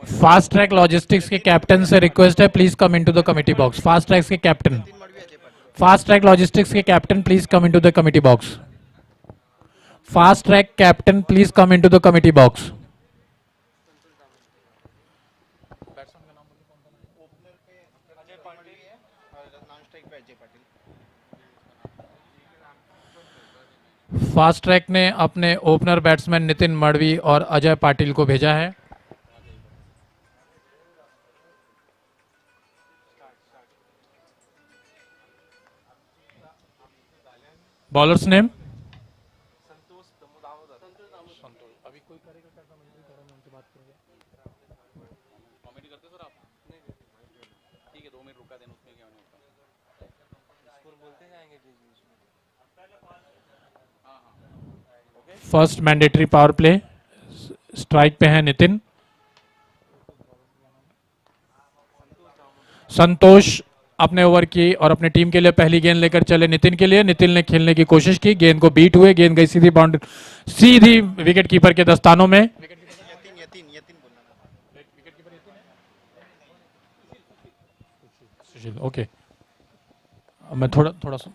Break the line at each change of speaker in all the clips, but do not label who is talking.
Fast track logistics के captain से request है, please come into the committee box. Fast track के captain, fast track logistics के captain please come into the committee box. Fast track captain please come into the committee box. Fast track ने अपने opener batsman Nitin Madavi और अजय पाटिल को भेजा है। Bowlers name अभी कोई करेगा क्या, उनसे बात करेंगे। कॉमेडी करते सर आप? ठीक है, 2 मिनट रुका देना, उसमें क्या होने होता है, स्कोर बोलते जाएंगे बीच बीच में। First mandatory power play, strike पे है नितिन। संतोष अपने ओवर की और अपने टीम के लिए पहली गेंद लेकर चले नितिन के लिए। नितिन ने खेलने की कोशिश की, गेंद को बीट हुए, गेंद गई सीधी बाउंड्री, सीधी विकेट कीपर के दस्तानों में। ओके, मैं थोड़ा सा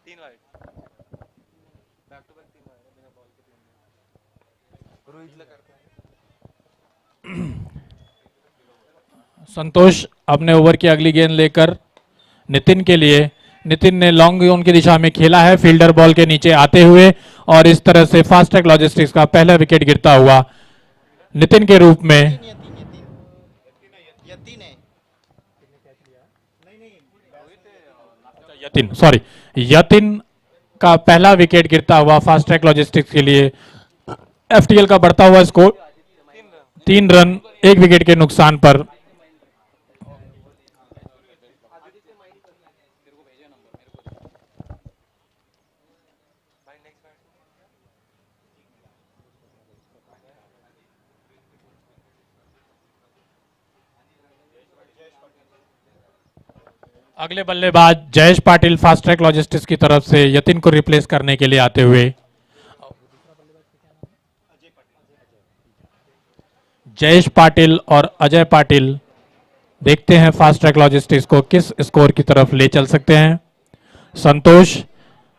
तीन wide back to back 3 wide बिना बॉल के 3 रोहित करते हैं।
संतोष अपने ओवर की अगली गेंद लेकर नितिन के लिए। नितिन ने लॉन्ग जोन की दिशा में खेला है, फील्डर बॉल के नीचे आते हुए, और इस तरह से फास्ट ट्रैक लॉजिस्टिक्स का पहला विकेट गिरता हुआ नितिन के रूप में। यतिन का पहला विकेट गिरता हुआ फास्ट ट्रैक लॉजिस्टिक्स के लिए। एफटीएल का बढ़ता हुआ स्कोर 3 रन 1 विकेट के नुकसान पर। अगले बल्लेबाज Jayesh Patil fast track logistics की तरफ से यतिन को रिप्लेस करने के लिए आते हुए। जयेश पाटिल और अजय पाटिल, देखते हैं फास्ट ट्रैक लॉजिस्टिक्स को किस स्कोर की तरफ ले चल सकते हैं। संतोष,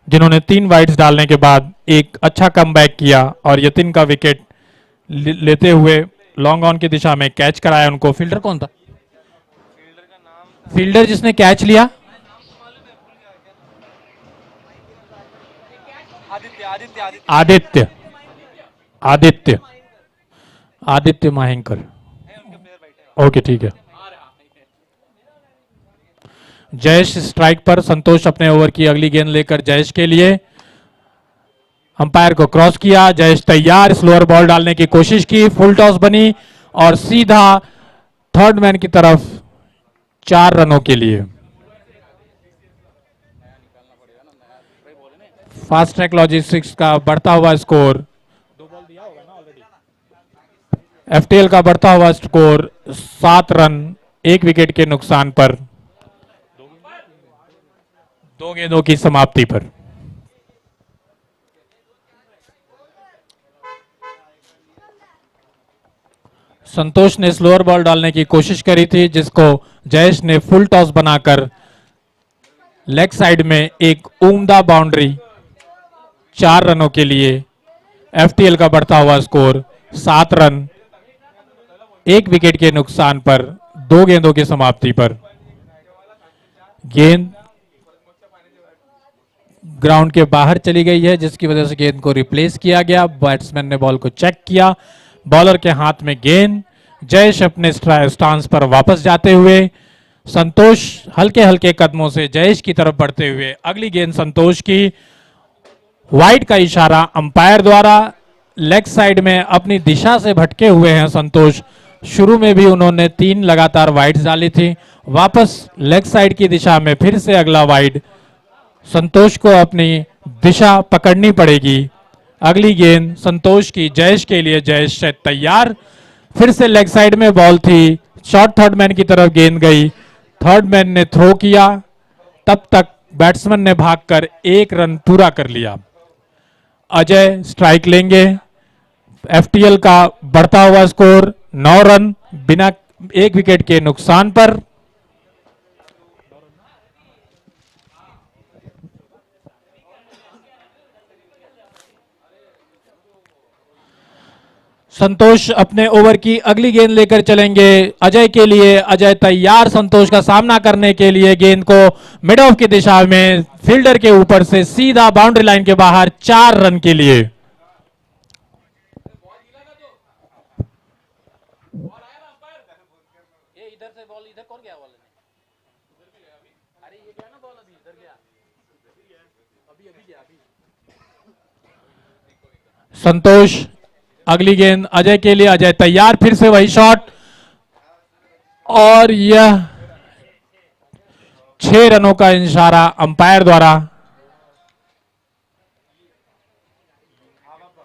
जिन्होंने 3 वाइड्स डालने के बाद एक अच्छा कमबैक किया और यतिन का विकेट लेते हुए लॉन्ग ऑन की दिशा में कैच कराया उनको। फील्डर कौन था? फील्डर जिसने कैच लिया? आदित्य आदित्य आदित्य माहेंकर। ओके, ठीक है। जयेश स्ट्राइक पर। संतोष अपने ओवर की अगली गेंद लेकर जयेश के लिए। अंपायर को क्रॉस किया, जयेश तैयार, स्लोअर बॉल डालने की कोशिश की, फुल टॉस बनी और सीधा थर्ड मैन की तरफ 4 रनों के लिए। फास्ट ट्रैक लॉजिस्टिक्स का बढ़ता हुआ स्कोर, एफटीएल का बढ़ता हुआ स्कोर 7 रन 1 विकेट के नुकसान पर, 2 गेंदों की समाप्ति पर। संतोष ने स्लोअर बॉल डालने की कोशिश करी थी, जिसको जयेश ने फुल टॉस बनाकर लेग साइड में एक उम्दा बाउंड्री 4 रनों के लिए। एफटीएल का बढ़ता हुआ स्कोर 7 रन, 1 विकेट के नुकसान पर 2 गेंदों की समाप्ति पर। गेंद ग्राउंड के बाहर चली गई है, जिसकी वजह से गेंद को रिप्लेस किया गया। बैट्समैन ने बॉल को चेक किया, बॉलर के हाथ में गेंद। जयेश अपने स्टांस पर वापस जाते हुए, संतोष हल्के हल्के कदमों से जयेश की तरफ बढ़ते हुए। अगली गेंद संतोष की, वाइड का इशारा अंपायर द्वारा। लेग साइड में अपनी दिशा से भटके हुए हैं संतोष। शुरू में भी उन्होंने 3 लगातार वाइड्स डाली थी, वापस लेग साइड की दिशा में फिर से अगला वाइड। संतोष को अपनी दिशा पकड़नी पड़ेगी। अगली गेंद संतोष की, जयेश के लिए। जयेश तैयार, फिर से लेग साइड में बॉल थी, शॉर्ट थर्ड मैन की तरफ गेंद गई, थर्ड मैन ने थ्रो किया, तब तक बैट्समैन ने भागकर 1 रन पूरा कर लिया। अजय स्ट्राइक लेंगे। एफटीएल का बढ़ता हुआ स्कोर 9 रन, बिना 1 विकेट के नुकसान पर। संतोष अपने ओवर की अगली गेंद लेकर चलेंगे अजय के लिए। अजय तैयार संतोष का सामना करने के लिए। गेंद को मिड ऑफ की दिशा में फील्डर के ऊपर से सीधा बाउंड्री लाइन के बाहर, 4 रन के लिए। संतोष अगली गेंद अजय के लिए। अजय तैयार, फिर से वही शॉट, और यह 6 रनों का इशारा अंपायर द्वारा।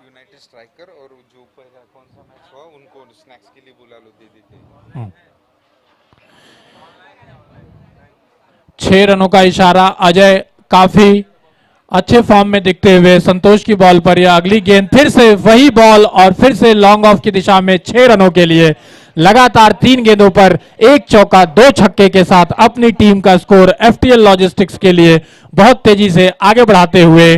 यूनाइटेड स्ट्राइकर और जो पहला कौन सा मैच हुआ उनको स्नैक्स के लिए बुला लो, दे देते।
6 रनों का इशारा। अजय काफी अच्छे फॉर्म में दिखते हुए संतोष की बॉल पर यह अगली गेंद, फिर से वही बॉल और फिर से लॉन्ग ऑफ की दिशा में 6 रनों के लिए। लगातार 3 गेंदों पर 1 चौका 2 छक्के के साथ अपनी टीम का स्कोर एफटीएल लॉजिस्टिक्स के लिए बहुत तेजी से आगे बढ़ाते हुए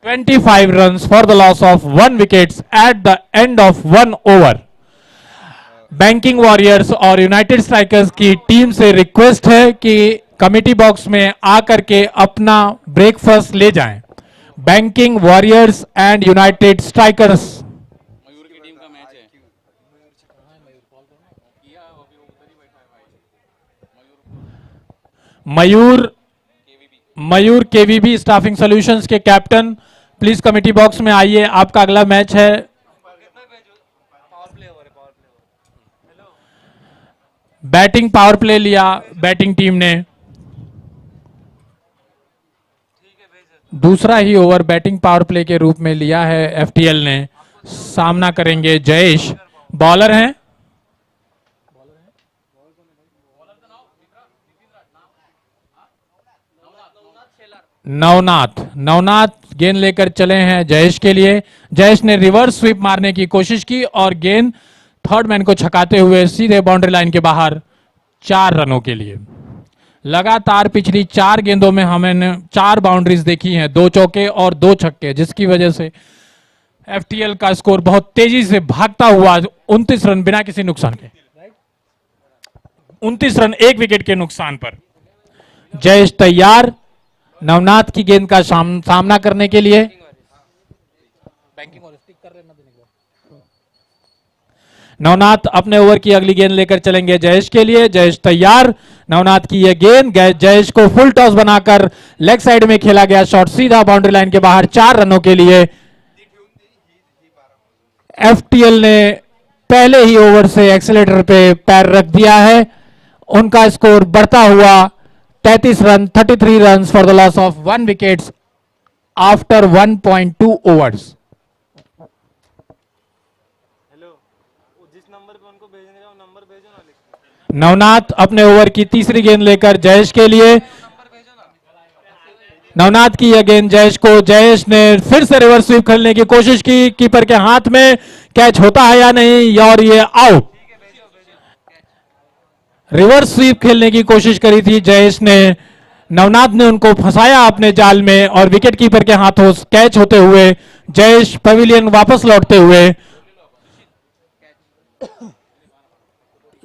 25 runs for the loss of 1 wickets at the end of 1 over. Banking warriors और यूनाइटेड स्ट्राइकर्स की टीम से रिक्वेस्ट है कि कमेटी बॉक्स में आकर के अपना ब्रेकफास्ट ले जाएं। Banking warriors and united strikers.
Mayur की टीम का मैच है।
मयूर केवीबी स्टाफिंग सॉल्यूशंस के कैप्टन, प्लीज कमेटी बॉक्स में आइए, आपका अगला मैच है। बैटिंग पावर प्ले लिया बैटिंग टीम ने। दूसरा ही ओवर बैटिंग पावर प्ले के रूप में लिया है एफटीएल ने। सामना करेंगे जयेश, बॉलर हैं। नवनाथ गेंद लेकर चले हैं जयेश के लिए। जयेश ने रिवर्स स्वीप मारने की कोशिश की और गेंद थर्ड मैन को छकाते हुए सीधे बाउंड्री लाइन के बाहर, 4 रनों के लिए। लगातार पिछली 4 गेंदों में हमने 4 बाउंड्रीज देखी हैं, 2 चौके और 2 छक्के, जिसकी वजह से एफटीएल का स्कोर बहुत तेजी से भागता हुआ 29 रन बिना किसी नुकसान के, 29 रन 1 विकेट के नुकसान पर। जयेश तैयार नवनाथ की गेंद का सामना करने के लिए। नवनाथ अपने ओवर की अगली गेंद लेकर चलेंगे जयेश के लिए। जयेश तैयार, नवनाथ की यह गेंद जयेश को फुल टॉस बनाकर लेग साइड में खेला गया शॉट सीधा बाउंड्री लाइन के बाहर, 4 रनों के लिए। एफटीएल ने पहले ही ओवर से एक्सीलेटर पे पैर रख दिया है। उनका स्कोर बढ़ता हुआ 33 run, 33 run for the loss of 1 wickets after 1.2 overs. Navnath अपने ओवर की तीसरी गेंद लेकर जयेश के लिए। नवनाथ की यह गेंद जयेश को, जयेश ने फिर से रिवर्स स्वीप खेलने की कोशिश की, कीपर के हाथ में कैच होता है या नहीं, और ये आउट। रिवर्स स्वीप खेलने की कोशिश करी थी जयेश ने, नवनाथ ने उनको फंसाया अपने जाल में और विकेट कीपर के हाथों कैच होते हुए जयेश पवेलियन वापस लौटते हुए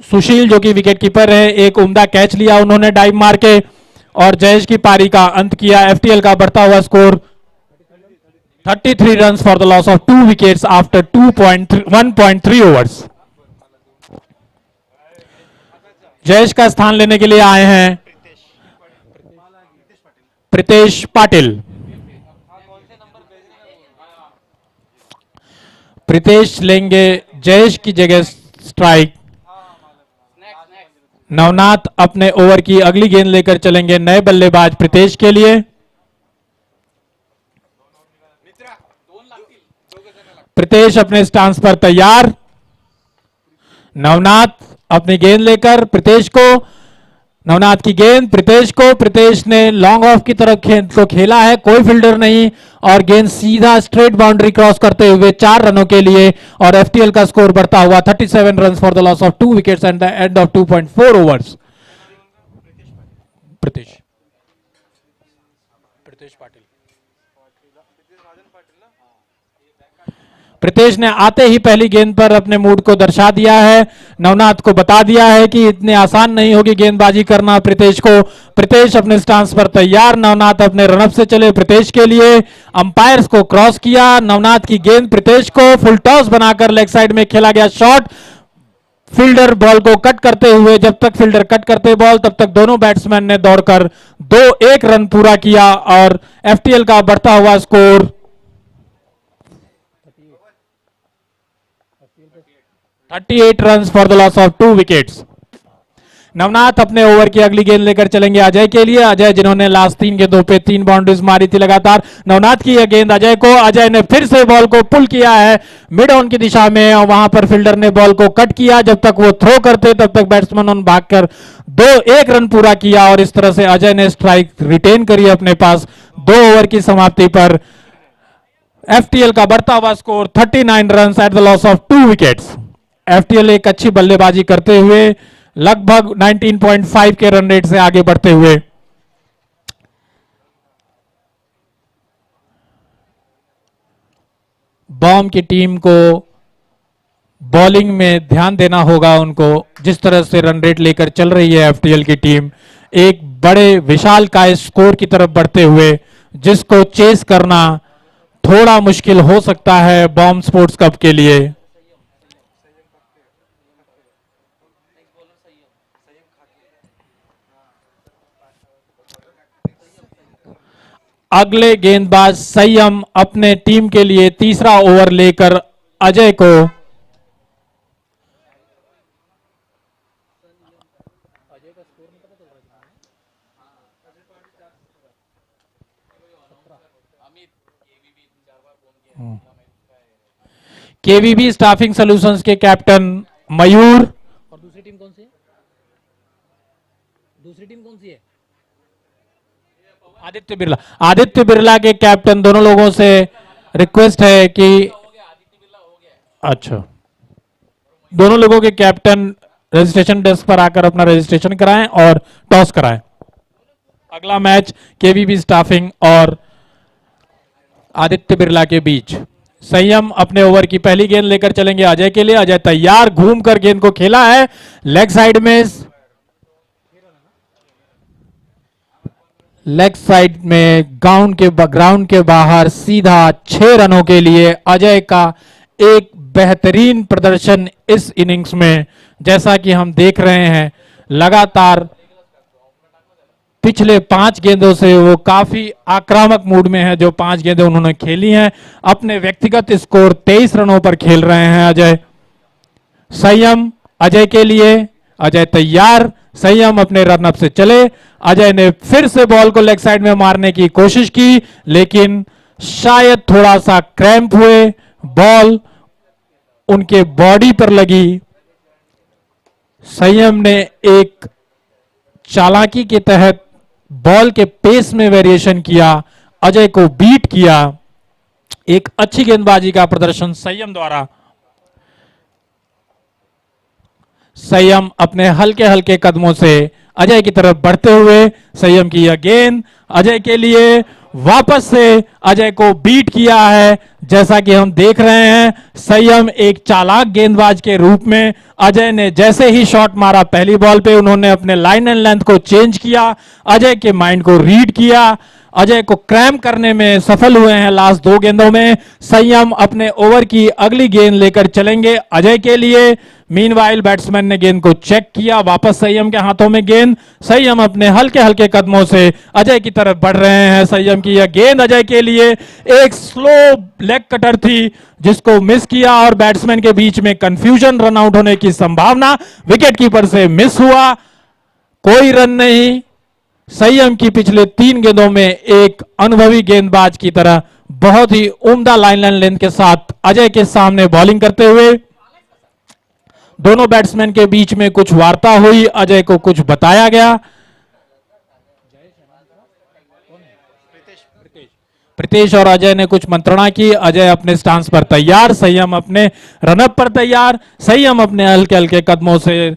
सुशील जो कि विकेट कीपर है एक उम्दा कैच लिया उन्होंने डाइव मार के और जयेश की पारी का अंत किया। एफटीएल का बढ़ता हुआ score 33 run for the loss of 2 wickets after 1.3 overs. Jayesh का स्थान लेने के लिए आए हैं प्रीतेश पाटिल। प्रीतेश लेंगे जयेश की जगह स्ट्राइक। नवनाथ अपने ओवर की अगली गेंद लेकर चलेंगे नए बल्लेबाज प्रीतेश के लिए। प्रीतेश अपने स्टांस पर तैयार। नवनाथ अपनी गेंद लेकर प्रीतेश को, नवनाथ की गेंद प्रीतेश को, प्रीतेश ने लॉन्ग ऑफ की तरफ तो खेला है, कोई फील्डर नहीं और गेंद सीधा स्ट्रेट बाउंड्री क्रॉस करते हुए 4 रनों के लिए और एफटीएल का स्कोर बढ़ता हुआ 37 run for the loss of 2 wickets at the end of 2.4 overs. Pritesh Patil Pritesh ने आते ही पहली गेंद पर अपने मूड को दर्शा दिया है, नवनाथ को बता दिया है कि इतने आसान नहीं होगी गेंदबाजी करना प्रीतेश को। प्रीतेश अपने स्टांस पर तैयार। नवनाथ अपने रनअप से चले प्रीतेश के लिए, अंपायर्स को क्रॉस किया। नवनाथ की गेंद प्रीतेश को फुल टॉस बनाकर लेग साइड में खेला गया शॉट। फील्डर बॉल को कट करते हुए, जब तक फील्डर कट करते बॉल तब तक दोनों बैट्समैन ने दौड़कर 2-1 रन पूरा किया और एफटीएल का बढ़ता हुआ score 38 run for the loss of 2 wickets. Navnath अपने ओवर की अगली गेंद लेकर चलेंगे अजय के लिए। अजय जिन्होंने लास्ट 3 गेंदों पे 3 बाउंड्रीज मारी थी लगातार। नवनाथ की यह गेंद अजय को, अजय ने फिर से बॉल को पुल किया है मिड ऑन की दिशा में और वहां पर फील्डर ने बॉल को कट किया। जब तक वो थ्रो करते तब तक बैट्समैन उन भागकर 2-1 रन पूरा किया और इस तरह से अजय ने स्ट्राइक रिटेन करी अपने पास 2 ओवर की समाप्ति पर। एफटीएल का बढ़ता हुआ score 39 run at the loss of 2 wickets. FTL एक अच्छी बल्लेबाजी करते हुए लगभग 19.5 के रन रेट से आगे बढ़ते हुए। बॉम की टीम को बॉलिंग में ध्यान देना होगा उनको, जिस तरह से रन रेट लेकर चल रही है एफटीएल की टीम एक बड़े विशाल काय स्कोर की तरफ बढ़ते हुए, जिसको चेस करना थोड़ा मुश्किल हो सकता है बॉम स्पोर्ट्स कप के लिए। अगले गेंदबाज संयम अपने टीम के लिए तीसरा ओवर लेकर अजय को केवीबी स्टाफिंग सॉल्यूशंस के कैप्टन मयूर
और दूसरी टीम कौन सी है? दूसरी टीम कौन सी है?
आदित्य बिरला के कैप्टन दोनों लोगों से रिक्वेस्ट है कि अच्छा दोनों लोगों के कैप्टन रजिस्ट्रेशन डेस्क पर आकर अपना रजिस्ट्रेशन कराएं और टॉस कराएं। अगला मैच केवीबी स्टाफिंग और आदित्य बिरला के बीच। संयम अपने ओवर की पहली गेंद लेकर चलेंगे अजय के लिए। अजय तैयार, घूमकर गेंद को खेला है लेग साइड में, लेग साइड में ग्राउंड के बाहर सीधा 6 रनों के लिए। अजय का एक बेहतरीन प्रदर्शन इस इनिंग्स में, जैसा कि हम देख रहे हैं लगातार पिछले 5 गेंदों से वो काफी आक्रामक मूड में है। जो 5 गेंदें उन्होंने खेली हैं, अपने व्यक्तिगत स्कोर 23 रनों पर खेल रहे हैं अजय। संयम अजय के लिए, अजय तैयार, संयम अपने रनअप से चले। अजय ने फिर से बॉल को लेग साइड में मारने की कोशिश की, लेकिन शायद थोड़ा सा क्रैम्प हुए, बॉल उनके बॉडी पर लगी। संयम ने एक चालाकी के तहत बॉल के पेस में वेरिएशन किया, अजय को बीट किया। एक अच्छी गेंदबाजी का प्रदर्शन संयम द्वारा। संयम अपने हल्के हल्के कदमों से अजय की तरफ बढ़ते हुए संयम की यह गेंद अजय के लिए, वापस से अजय को बीट किया है। जैसा कि हम देख रहे हैं, संयम एक चालाक गेंदबाज के रूप में अजय ने जैसे ही शॉट मारा पहली बॉल पे, उन्होंने अपने लाइन एंड लेंथ को चेंज किया, अजय के माइंड को रीड किया, अजय को क्रैम करने में सफल हुए हैं। लास्ट 2 गेंदों में संयम अपने ओवर की अगली गेंद लेकर चलेंगे अजय के लिए। मीनवाइल बैट्समैन ने गेंद को चेक किया, वापस संयम के हाथों में गेंद। संयम अपने हल्के हल्के कदमों से अजय की तरफ बढ़ रहे हैं। संयम की यह गेंद अजय के लिए एक स्लो लेग कटर थी जिसको मिस किया और बैट्समैन के बीच में कंफ्यूजन, रन आउट होने की संभावना, विकेट कीपर से मिस हुआ, कोई रन नहीं। संयम की पिछले 3 गेंदों में एक अनुभवी गेंदबाज की तरह बहुत ही उम्दा लाइन एंड लेंथ के साथ अजय के सामने बॉलिंग करते हुए दोनों बैट्समैन के बीच में कुछ वार्ता हुई, अजय को कुछ बताया गया। प्रीतेश और अजय ने कुछ मंत्रणा की। अजय अपने स्टांस पर तैयार, संयम अपने रनअप पर तैयार। संयम अपने हल्के हल्के कदमों से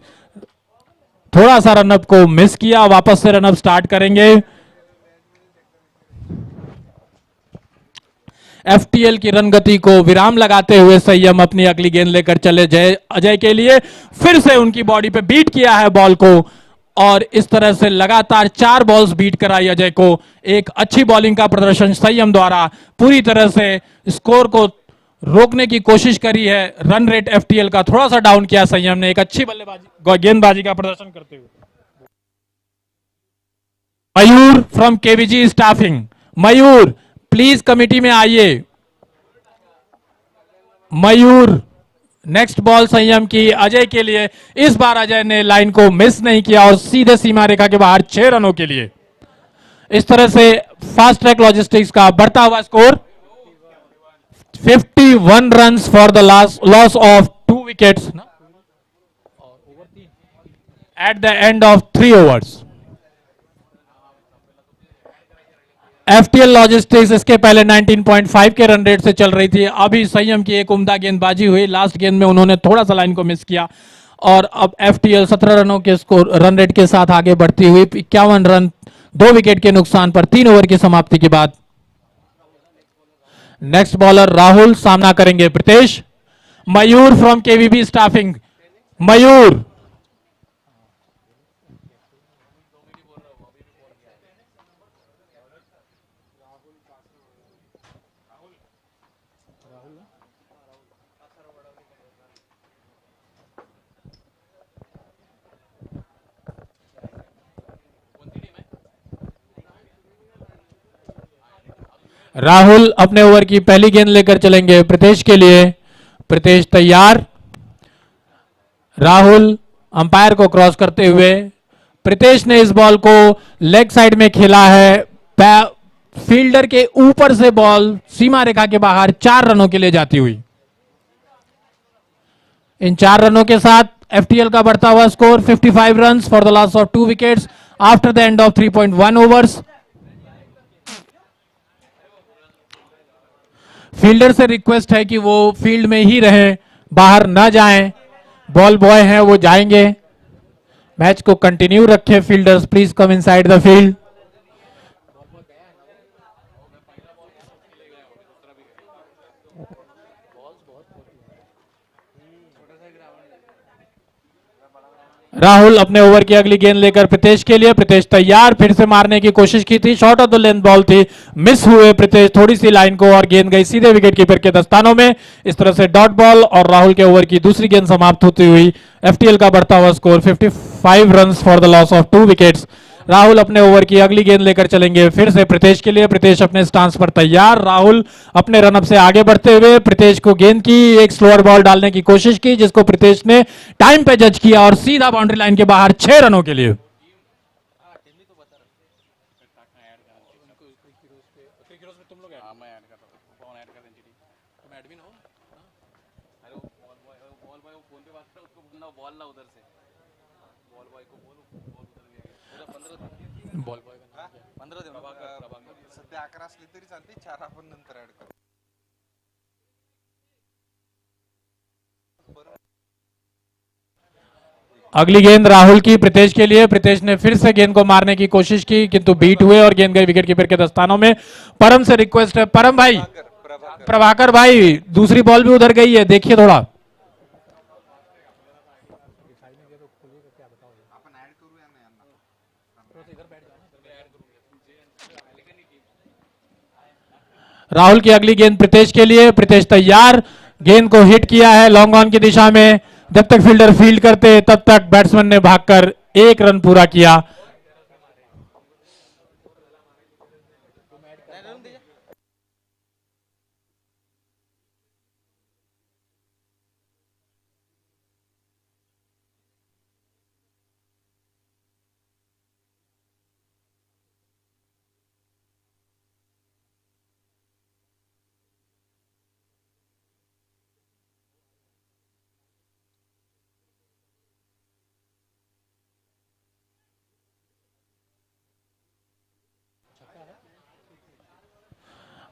थोड़ा सा रनअप को मिस किया, वापस से रनअप स्टार्ट करेंगे। एफटीएल की रन गति को विराम लगाते हुए संयम अपनी अगली गेंद लेकर चले अजय के लिए। फिर से उनकी बॉडी पे बीट किया है बॉल को और इस तरह से लगातार 4 बॉल्स बीट कराई अजय को। एक अच्छी बॉलिंग का प्रदर्शन संयम द्वारा, पूरी तरह से स्कोर को रोकने की कोशिश करी है। रन रेट एफटीएल का थोड़ा सा डाउन किया संयम ने एक अच्छी बल्लेबाजी गेंदबाजी का प्रदर्शन करते हुए। Mayur from KVG staffing, Mayur please committee में आइए। मयूर, नेक्स्ट बॉल संयम की अजय के लिए। इस बार अजय ने लाइन को मिस नहीं किया और सीधे सीमा रेखा के बाहर 6 रनों के लिए। इस तरह से फास्ट ट्रैक लॉजिस्टिक्स का बढ़ता हुआ score 51 runs for the loss of 2 wickets at the end of 3 overs. FTL logistics इसके पहले 19.5 के रन रेट से चल रही थी। अभी संयम की एक उम्दा गेंदबाजी हुई, लास्ट गेंद में उन्होंने थोड़ा सा लाइन को मिस किया और अब एफटीएल 17 रनों के स्कोर रन रेट के साथ आगे बढ़ती हुई 51 रन 2 विकेट के नुकसान पर 3 ओवर की समाप्ति के बाद। नेक्स्ट बॉलर राहुल, सामना करेंगे प्रीतेश। मयूर फ्रॉम केवीबी स्टाफिंग, मयूर राहुल अपने ओवर की पहली गेंद लेकर चलेंगे प्रीतेश के लिए। प्रीतेश तैयार, राहुल अंपायर को क्रॉस करते हुए। प्रीतेश ने इस बॉल को लेग साइड में खेला है, फील्डर के ऊपर से बॉल सीमा रेखा के बाहर 4 रनों के लिए जाती हुई। इन 4 रनों के साथ एफटीएल का बढ़ता हुआ score 55 runs for the loss of 2 wickets after the end of 3.1 overs. Fielder से रिक्वेस्ट है कि वो फील्ड में ही रहें, बाहर ना जाएं। बॉल बॉय हैं, वो जाएंगे। मैच को कंटिन्यू रखें। Fielders please come inside the field. Rahul अपने ओवर की अगली गेंद लेकर प्रीतेश के लिए। प्रीतेश तैयार, फिर से मारने की कोशिश की थी, short of the length ball थी, मिस हुए प्रीतेश थोड़ी सी लाइन को और गेंद गई सीधे विकेट कीपर के दस्तानों में। इस तरह से डॉट बॉल और राहुल के ओवर की दूसरी गेंद समाप्त होती हुई। एफटीएल का बढ़ता हुआ score 55 runs for the loss of 2 wickets. Rahul अपने ओवर की अगली गेंद लेकर चलेंगे फिर से प्रीतेश के लिए। प्रीतेश अपने स्टांस पर तैयार, राहुल अपने रनअप से आगे बढ़ते हुए प्रीतेश को गेंद की एक स्लोअर बॉल डालने की कोशिश की, जिसको प्रीतेश ने टाइम पे जज किया और सीधा बाउंड्री लाइन के बाहर 6 रनों के लिए।
सध्या 11 असली तरी चालते, 4 आपण नंतर ऍड करू.
अगली गेंद राहुल की प्रीतेश के लिए। प्रीतेश ने फिर से गेंद को मारने की कोशिश की किंतु बीट हुए और गेंद गई विकेट कीपर के दस्तानों में। परम से रिक्वेस्ट है, परम भाई, प्रभाकर भाई, दूसरी बॉल भी उधर गई है, देखिए थोड़ा। राहुल की अगली गेंद प्रीतेश के लिए। प्रीतेश तैयार, गेंद को हिट किया है लॉन्ग ऑन की दिशा में। जब तक फील्डर फील्ड करते तब तक बैट्समैन ने भागकर 1 रन पूरा किया।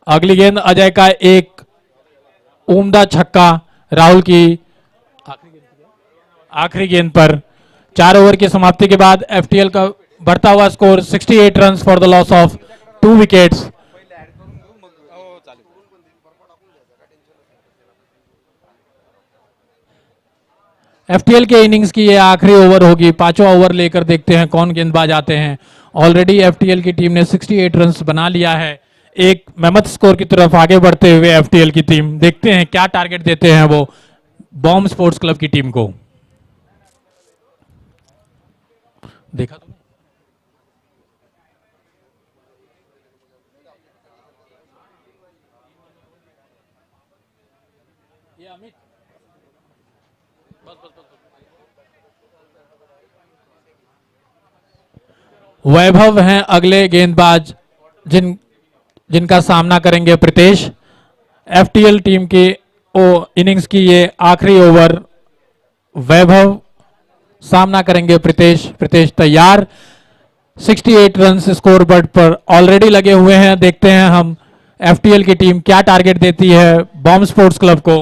अगली गेंद अजय का एक उम्दा छक्का राहुल की आखिरी गेंद पर। 4 ओवर की समाप्ति के बाद एफटीएल का बढ़ता हुआ score 68 run for the loss of 2 wickets. FTL के इनिंग्स की ये आखिरी ओवर होगी। 5वां ओवर लेकर देखते हैं कौन गेंदबाज आते हैं। ऑलरेडी एफटीएल की टीम ने 68 रन बना लिया है, एक मेहमत स्कोर की तरफ आगे बढ़ते हुए एफटीएल की टीम। देखते हैं क्या टारगेट देते हैं वो बॉम्ब स्पोर्ट्स क्लब की टीम को। देखा तुमने? ये अमित, बस बस बस। वैभव हैं अगले गेंदबाज जिनका सामना करेंगे प्रीतेश। एफटीएल टीम की इनिंग्स की ये आखिरी ओवर। वैभव सामना करेंगे प्रीतेश। प्रीतेश तैयार, 68 रन स्कोर बोर्ड पर ऑलरेडी लगे हुए हैं। देखते हैं हम एफटीएल की टीम क्या टारगेट देती है बॉम्ब स्पोर्ट्स क्लब को।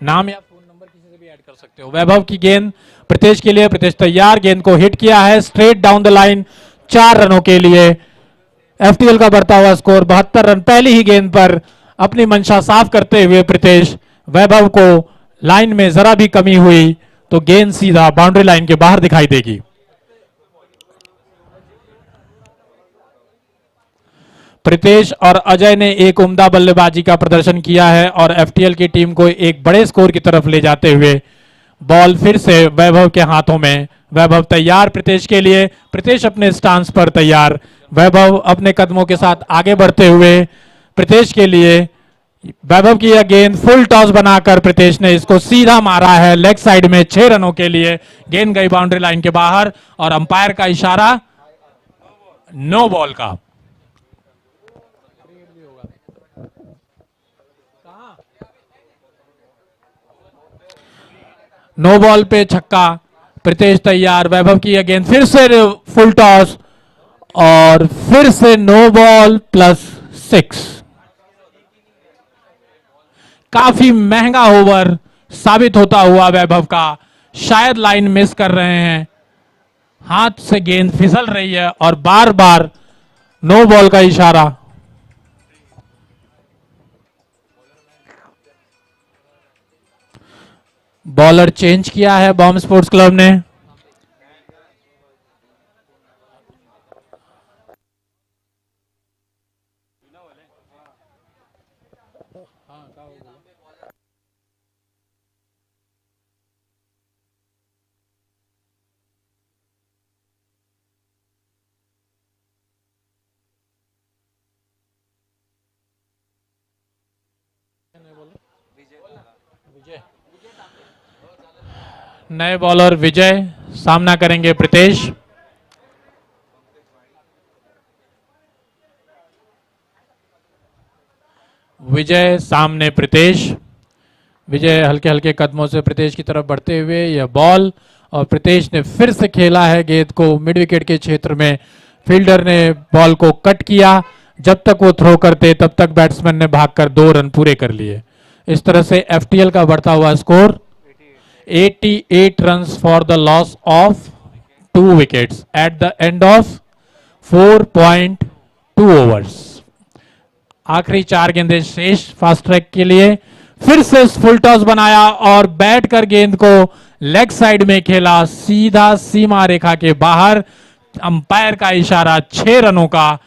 नाम या फोन नंबर किसी से भी ऐड कर सकते हो। वैभव की गेंद प्रीतेश के लिए। प्रीतेश तैयार, गेंद को हिट किया है स्ट्रेट डाउन द लाइन 4 रनों के लिए। एफटीएल का बढ़ता हुआ स्कोर 72 रन। पहली ही गेंद पर अपनी मंशा साफ करते हुए प्रीतेश, वैभव को लाइन में जरा भी कमी हुई तो गेंद सीधा बाउंड्री लाइन के बाहर दिखाई देगी। प्रीतेश और अजय ने एक उम्दा बल्लेबाजी का प्रदर्शन किया है और एफटीएल की टीम को एक बड़े स्कोर की तरफ ले जाते हुए बॉल फिर से वैभव के हाथों में। वैभव तैयार प्रीतेश के लिए। प्रीतेश अपने स्टांस पर तैयार। वैभव अपने कदमों के साथ आगे बढ़ते हुए प्रीतेश के लिए। वैभव की यह गेंद फुल टॉस बनाकर प्रीतेश ने इसको सीधा मारा है लेग साइड में 6 रनों के लिए। गेंद गई बाउंड्री लाइन के बाहर और अंपायर का इशारा नो बॉल का। नो बॉल पे छक्का। प्रीतेश तैयार। वैभव की यह गेंद फिर से फुल टॉस और फिर से नो बॉल +6। काफी महंगा ओवर साबित होता हुआ वैभव का। शायद लाइन मिस कर रहे हैं, हाथ से गेंद फिसल रही है और बार बार नो बॉल का इशारा। बॉलर चेंज किया है बॉम्ब स्पोर्ट्स क्लब ने। नए बॉलर विजय सामना करेंगे प्रीतेश। विजय सामने प्रीतेश। विजय हल्के हल्के कदमों से प्रीतेश की तरफ बढ़ते हुए यह बॉल और प्रीतेश ने फिर से खेला है गेंद को मिड विकेट के क्षेत्र में। फील्डर ने बॉल को कट किया। जब तक वो थ्रो करते तब तक बैट्समैन ने भागकर 2 रन पूरे कर लिए। इस तरह से एफटीएल का बढ़ता हुआ score 88 runs for the loss of 2 wickets at the end of 4.2 overs. आखिरी 4 गेंदें शेष फास्ट ट्रैक के लिए। फिर से फुल टॉस बनाया और बैट कर गेंद को लेग साइड में खेला, सीधा सीमा रेखा के बाहर। अंपायर का इशारा 6 रनों का।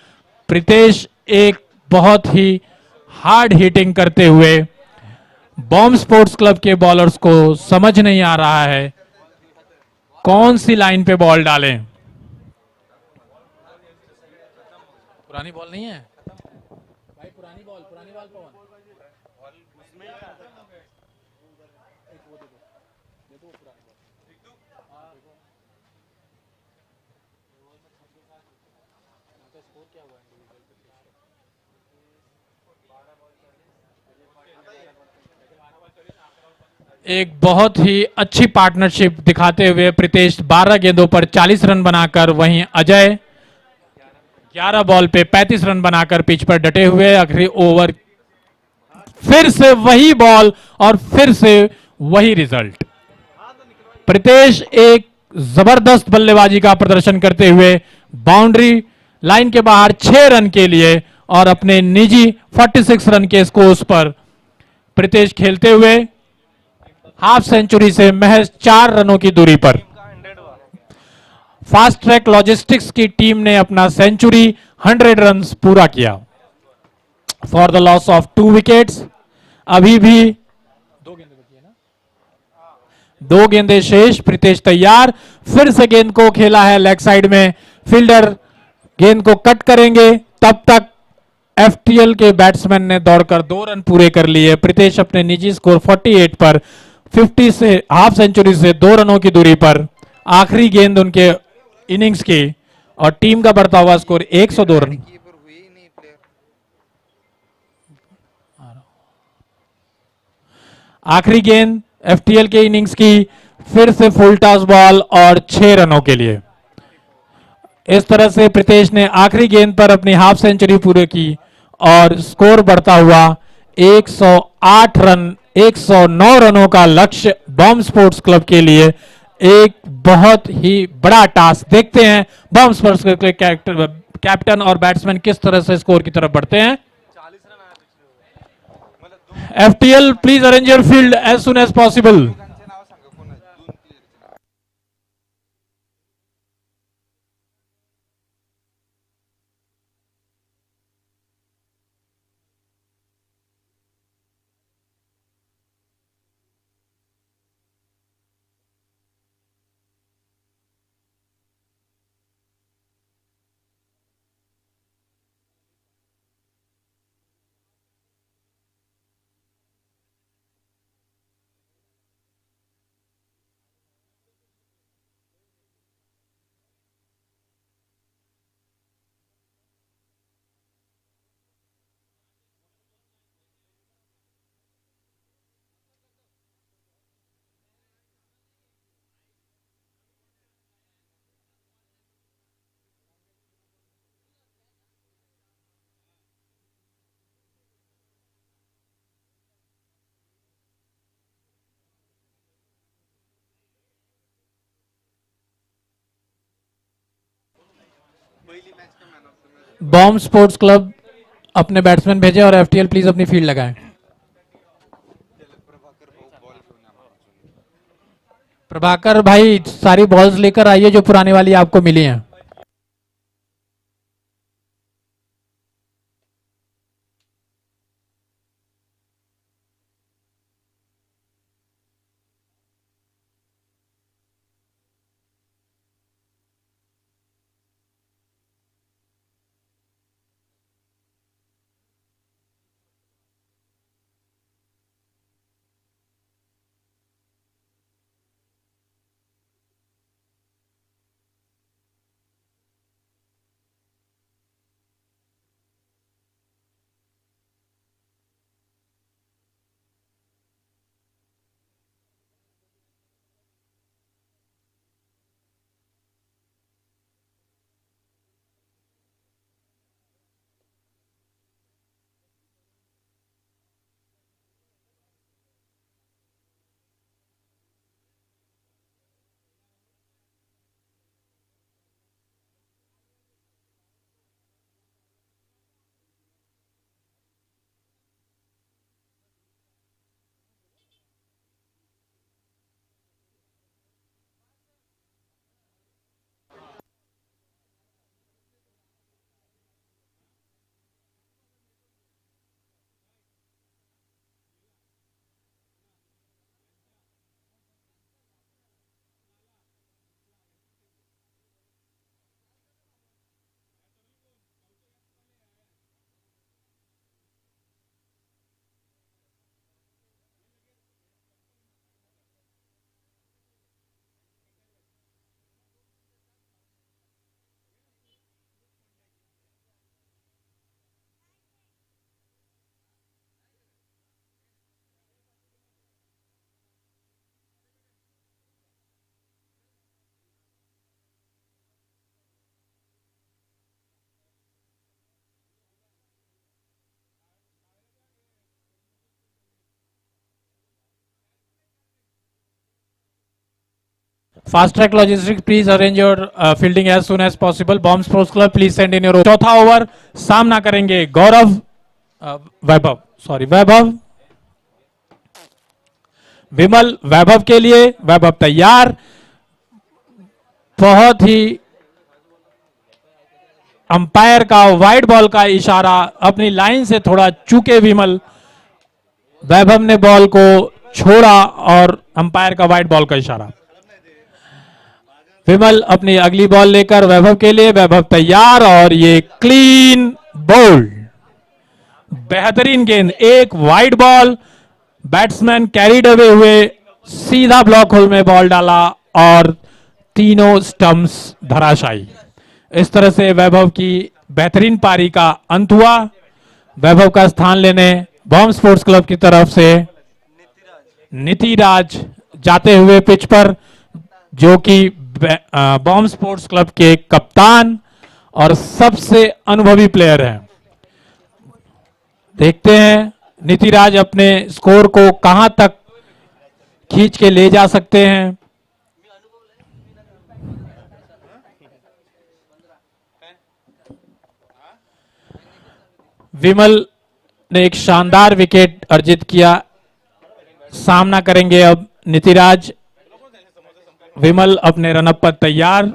प्रीतेश एक बहुत ही हार्ड हिटिंग करते हुए बॉम्ब स्पोर्ट्स क्लब के बॉलर्स को समझ नहीं आ रहा है कौन सी लाइन पे बॉल डालें। पुरानी बॉल नहीं है भाई, पुरानी बॉल पवन। एक बहुत ही अच्छी पार्टनरशिप दिखाते हुए प्रीतेश 12 गेंदों पर 40 रन बनाकर, वहीं अजय 11 बॉल पे 35 रन बनाकर पिच पर डटे हुए। आखिरी ओवर फिर से वही बॉल और फिर से वही रिजल्ट। प्रीतेश एक जबरदस्त बल्लेबाजी का प्रदर्शन करते हुए बाउंड्री लाइन के बाहर 6 रन के लिए और अपने निजी 46 रन के स्कोर पर प्रीतेश खेलते हुए हाफ सेंचुरी से महज 4 रनों की दूरी पर। फास्ट ट्रैक लॉजिस्टिक्स की टीम ने अपना सेंचुरी 100 रन पूरा किया for the loss of 2 wickets. अभी भी 2 गेंदें शेष। प्रीतेश तैयार, फिर से गेंद को खेला है लेग साइड में। फील्डर गेंद को कट करेंगे, तब तक एफटीएल के बैट्समैन ने दौड़कर 2 रन पूरे कर लिए। प्रीतेश अपने निजी स्कोर 48 पर 50 से हाफ सेंचुरी से 2 रनों की दूरी पर। आखिरी गेंद उनके इनिंग्स की और टीम का बढ़ता हुआ स्कोर 102 रन।
कीपर हुए ही नहीं प्लेयर।
आखिरी गेंद एफटीएल के इनिंग्स की, फिर से फुल टॉस बॉल और 6 रनों के लिए। इस तरह से प्रीतेश ने आखिरी गेंद पर अपनी हाफ सेंचुरी पूरी की और स्कोर बढ़ता हुआ 108 रन, 109 रनों का लक्ष्य बॉम्ब स्पोर्ट्स क्लब के लिए एक बहुत ही बड़ा टास्क। देखते हैं बॉम्ब स्पोर्ट्स क्लब के कैप्टन और बैट्समैन किस तरह से स्कोर की तरफ बढ़ते हैं।
40 रन आया पिछले over.
FTL please arrange your field as soon as possible.
दोघांचे नाव सांगा कोणाचे, 2 प्लेयरचे नाव. पहिली मॅच का man of the match.
Bomb sports club अपने बैट्समैन भेजे और एफटीएल प्लीज अपनी फील्ड लगाएं।
प्रभाकर भाऊ बॉल घेऊन या मला.
प्रभाकर भाई सारी बॉल्स लेकर आइए जो पुराने वाली आपको मिली हैं। Fast track logistics please arrange your fielding as soon as possible. Bomb sports club please send in your. चौथा ओवर सामना करेंगे वैभव। विमल वैभव के लिए। वैभव तैयार। बहुत ही अंपायर का वाइड बॉल का इशारा, अपनी लाइन से थोड़ा चूके विमल। वैभव ने बॉल को छोड़ा और अंपायर का वाइड बॉल का इशारा। विमल अपनी अगली बॉल लेकर वैभव के लिए। वैभव तैयार और ये क्लीन बोल्ड। बेहतरीन गेंद, एक wide ball, batsman carried away हुए, सीधा ब्लॉक होल में बॉल डाला और तीनों स्टंप्स धराशायी। इस तरह से वैभव की बेहतरीन पारी का अंत हुआ। वैभव का स्थान लेने बॉम्ब स्पोर्ट्स क्लब की तरफ से नीतिराज जाते हुए पिच पर, जो कि बॉम्ब स्पोर्ट्स क्लब के कप्तान और सबसे अनुभवी प्लेयर हैं। देखते हैं नीतिराज अपने स्कोर को कहां तक खींच के ले जा सकते हैं। विमल ने एक शानदार विकेट अर्जित किया। सामना करेंगे अब नीतिराज। विमल अपने रनअप पर तैयार।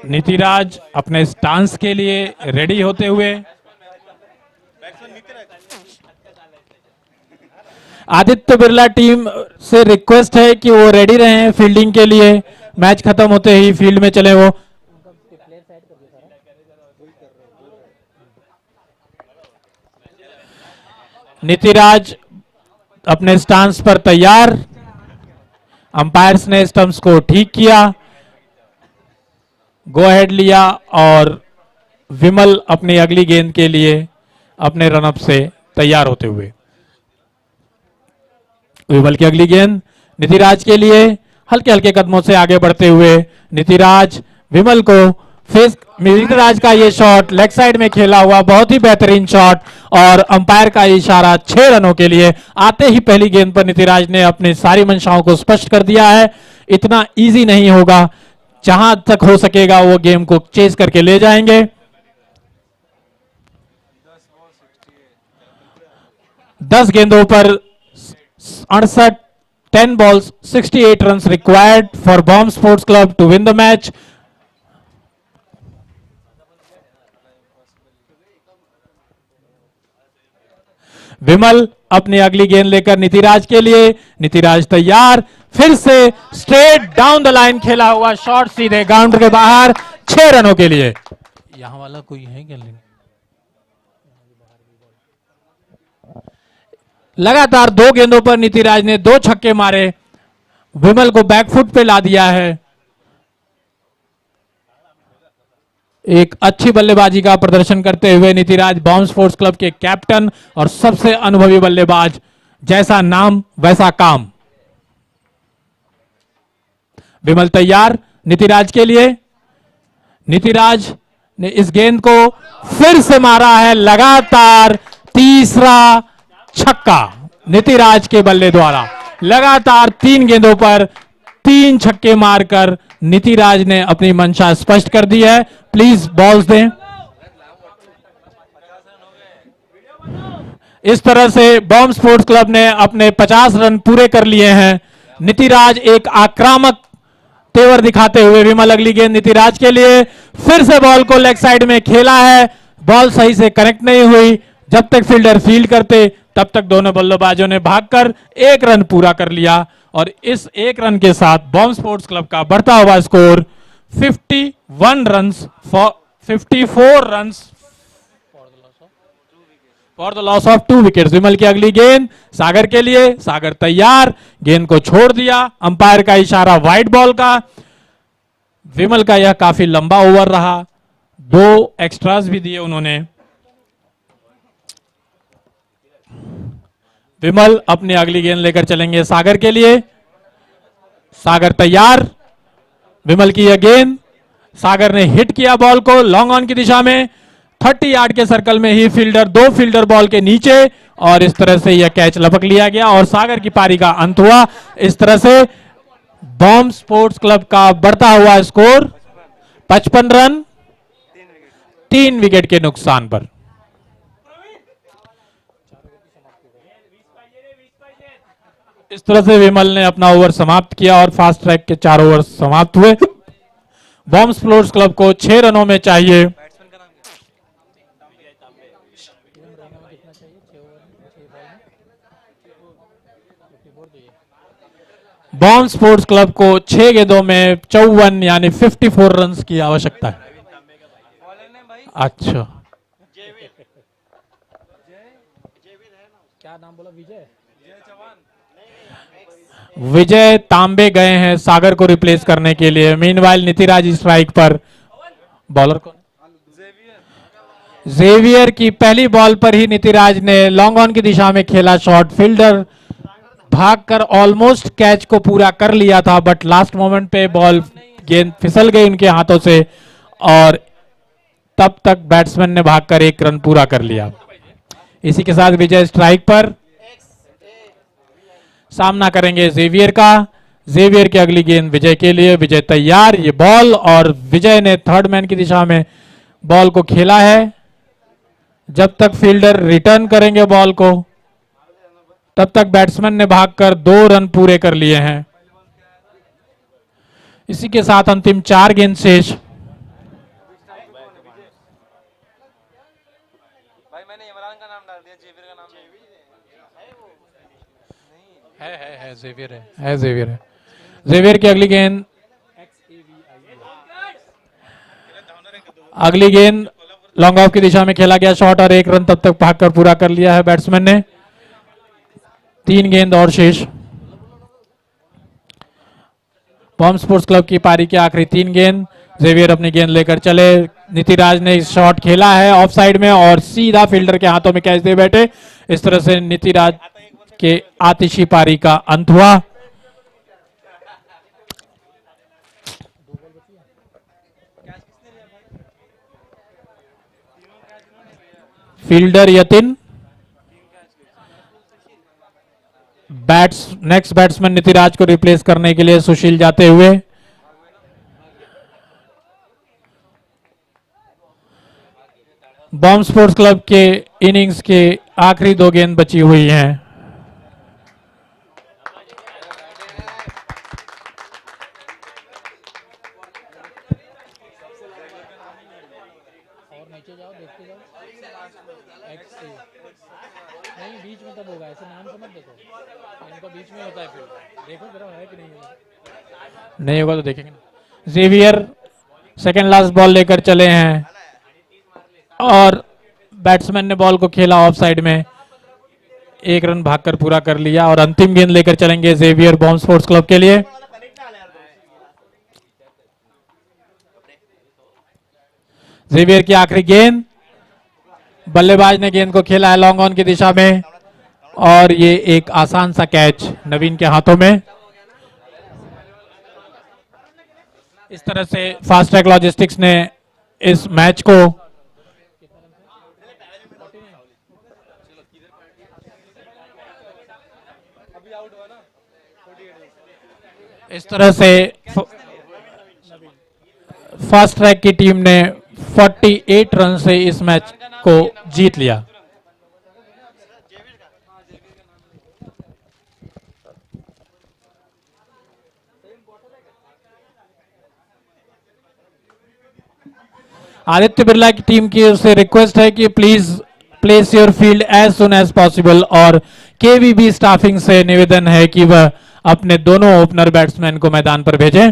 नीतिराज अपने स्टांस के लिए रेडी होते हुए। आदित्य बिरला टीम से रिक्वेस्ट है कि वो रेडी रहें फील्डिंग के लिए। मैच खत्म होते ही फील्ड में चले वो। नीतिराज अपने स्टांस पर तैयार। अंपायर्स ने स्टंप्स को ठीक किया, गो अहेड लिया और विमल अपनी अगली गेंद के लिए अपने रनअप से तैयार होते हुए। विमल की अगली गेंद नीतिराज के लिए। हल्के हल्के कदमों से आगे बढ़ते हुए नीतिराज विमल को फेस। नीतिराज का ये शॉट लेग साइड में खेला हुआ बहुत ही बेहतरीन शॉट और अंपायर का इशारा 6 रनों के लिए। आते ही पहली गेंद पर नीतिराज ने अपनी सारी मंशाओं को स्पष्ट कर दिया है। इतना इजी नहीं होगा, जहां तक हो सकेगा वो गेम को चेस करके ले जाएंगे। 10 गेंदों पर 68 10 balls 68 runs required for Bomb Sports Club to win the match. विमल अपनी अगली गेंद लेकर नीतिराज के लिए। नीतिराज तैयार। फिर से स्ट्रेट डाउन द लाइन खेला हुआ शॉट सीधे ग्राउंड के बाहर 6 रनों के लिए। यहां वाला कोई है क्या? लगातार 2 गेंदों पर नीतिराज ने 2 छक्के मारे, विमल को बैकफुट पे ला दिया है। एक अच्छी बल्लेबाजी का प्रदर्शन करते हुए नीतिराज बॉम्ब स्पोर्ट्स क्लब के कैप्टन और सबसे अनुभवी बल्लेबाज। जैसा नाम वैसा काम। विमल तैयार नीतिराज के लिए। नीतिराज ने इस गेंद को फिर से मारा है, लगातार तीसरा छक्का नीतिराज के बल्ले द्वारा। लगातार 3 गेंदों पर 3 छक्के मारकर नीतिराज ने अपनी मंशा स्पष्ट कर दी है। प्लीज बॉल्स दें। इस तरह से बॉम्ब स्पोर्ट्स क्लब ने अपने 50 रन पूरे कर लिए हैं। नीतिराज एक आक्रामक तेवर दिखाते हुए। विमल अगली गेंद नीतिराज के लिए। फिर से बॉल को लेग साइड में खेला है, बॉल सही से कनेक्ट नहीं हुई। जब तक फील्डर फील्ड करते तब तक दोनों बल्लेबाजों ने भागकर 1 रन पूरा कर लिया और इस 1 रन के साथ बॉम्ब स्पोर्ट्स क्लब का बढ़ता हुआ score 51 runs for 54 runs for the loss of 2 wickets. Vimal की अगली गेंद सागर के लिए। सागर तैयार, गेंद को छोड़ दिया। अंपायर का इशारा वाइड बॉल का। विमल का यह काफी लंबा ओवर रहा, 2 एक्स्ट्रास भी दिए उन्होंने। विमल अपनी अगली गेंद लेकर चलेंगे सागर के लिए। सागर तैयार। विमल की यह गेंद, सागर ने हिट किया बॉल को लॉन्ग ऑन की दिशा में। 30 यार्ड के सर्कल में ही फील्डर 2 फील्डर बॉल के नीचे और इस तरह से यह कैच लपक लिया गया और सागर की पारी का अंत हुआ। इस तरह से बॉम्ब स्पोर्ट्स क्लब का बढ़ता हुआ स्कोर 55 रन 3 विकेट के नुकसान पर। इस तरह से विमल ने अपना ओवर समाप्त किया और फास्ट ट्रैक के 4 ओवर समाप्त हुए। बॉम्ब स्पोर्ट्स क्लब को 6 रनों में चाहिए
बैट्समैन का नाम क्या?
बॉम्ब स्पोर्ट्स क्लब को 6 गेंदों में 54 यानी 54 रन्स की आवश्यकता है।
बॉलर ने भाई
अच्छा,
क्या नाम बोला? विजय।
विजय तांबे गए हैं सागर को रिप्लेस करने के लिए। मीनवाइल नीतिराज स्ट्राइक पर। बॉलर कौन? जेवियर की पहली बॉल पर ही नीतिराज ने लॉन्ग ऑन की दिशा में खेला शॉट। फील्डर भागकर ऑलमोस्ट कैच को पूरा कर लिया था, बट लास्ट मोमेंट पे बॉल गेंद फिसल गई उनके हाथों से और तब तक बैट्समैन ने भागकर 1 रन पूरा कर लिया। इसी के साथ विजय स्ट्राइक पर सामना करेंगे जेवियर का। जेवियर की अगली गेंद विजय के लिए। विजय तैयार, ये बॉल और विजय ने थर्ड मैन की दिशा में बॉल को खेला है। जब तक फील्डर रिटर्न करेंगे बॉल को तब तक बैट्समैन ने भागकर 2 रन पूरे कर लिए हैं। इसी के साथ अंतिम 4 गेंद शेष।
भाई मैंने इमरान का नाम डाल दिया, जेवियर का नाम नहीं।
है जेवियर है जेवियर है। जेवियर की अगली गेंद लॉन्ग ऑफ की दिशा में खेला गया शॉट और 1 रन तब तक भागकर पूरा कर लिया है बैट्समैन ने। 3 गेंद और शेष। बॉम्ब स्पोर्ट्स क्लब की पारी की आखिरी 3 गेंद। जेवियर अपनी गेंद लेकर चले। नीतिराज ने शॉट खेला है ऑफ साइड में और सीधा फील्डर के हाथों में कैच दे बैठे। इस तरह से नीतिराज के आतिशी पारी का अंत हुआ। Fielder Yatin, next batsman Nitiraj को रिप्लेस करने के लिए सुशील जाते हुए। बॉम्ब स्पोर्ट्स क्लब के इनिंग्स के आखिरी 2 गेंद बची हुई हैं।
और नीचे जाओ, देखते जाओ। XA नहीं, बीच में तब होगा, ऐसे नाम से मत देखो, इनका बीच में होता है फिर। देखो जरा है कि नहीं है।
नहीं होगा तो देखेंगे ना। जेवियर सेकंड लास्ट बॉल लेकर चले हैं और बैट्समैन ने बॉल को खेला ऑफ साइड में। 1 रन भागकर पूरा कर लिया और अंतिम गेंद लेकर चलेंगे जेवियर बॉम्ब स्पोर्ट्स क्लब के लिए। जेवियर की आखिरी गेंद। बल्लेबाज ने गेंद को खेला है लॉन्ग ऑन की दिशा में और ये एक आसान सा कैच नवीन के हाथों में। इस तरह से फास्ट ट्रैक लॉजिस्टिक्स ने इस मैच को फास्ट ट्रैक की टीम ने 48 रन से इस मैच को जीत लिया। आदित्य बिरला की टीम की ओर से रिक्वेस्ट है कि please place your field as soon as possible और केवीबी स्टाफिंग से निवेदन है कि वह अपने दोनों ओपनर बैट्समैन को मैदान पर भेजें।